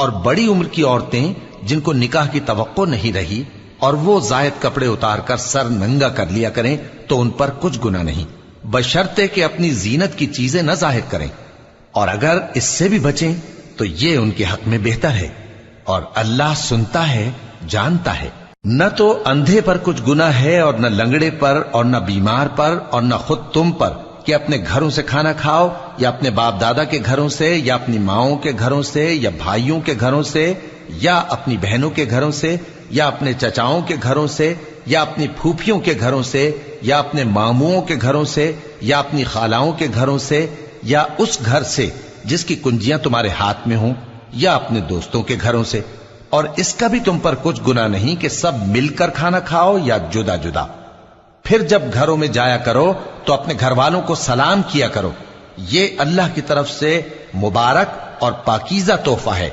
اور بڑی عمر کی عورتیں جن کو نکاح کی توقع نہیں رہی اور وہ زائد کپڑے اتار کر سر ننگا کر لیا کریں تو ان پر کچھ گناہ نہیں، بشرطے کہ اپنی زینت کی چیزیں نہ ظاہر کریں، اور اگر اس سے بھی بچیں تو یہ ان کے حق میں بہتر ہے، اور اللہ سنتا ہے جانتا ہے۔ نہ تو اندھے پر کچھ گناہ ہے اور نہ لنگڑے پر اور نہ بیمار پر اور نہ خود تم پر کہ اپنے گھروں سے کھانا کھاؤ یا اپنے باپ دادا کے گھروں سے یا اپنی ماؤں کے گھروں سے یا بھائیوں کے گھروں سے یا اپنی بہنوں کے گھروں سے یا اپنے چچاؤں کے گھروں سے یا اپنی پھوپھیوں کے گھروں سے یا اپنے ماموؤں کے گھروں سے یا اپنی خالاؤں کے گھروں سے یا اس گھر سے جس کی کنجیاں تمہارے ہاتھ میں ہوں یا اپنے دوستوں کے گھروں سے، اور اس کا بھی تم پر کچھ گناہ نہیں کہ سب مل کر کھانا کھاؤ یا جدا جدا۔ پھر جب گھروں میں جایا کرو تو اپنے گھر والوں کو سلام کیا کرو، یہ اللہ کی طرف سے مبارک اور پاکیزہ تحفہ ہے۔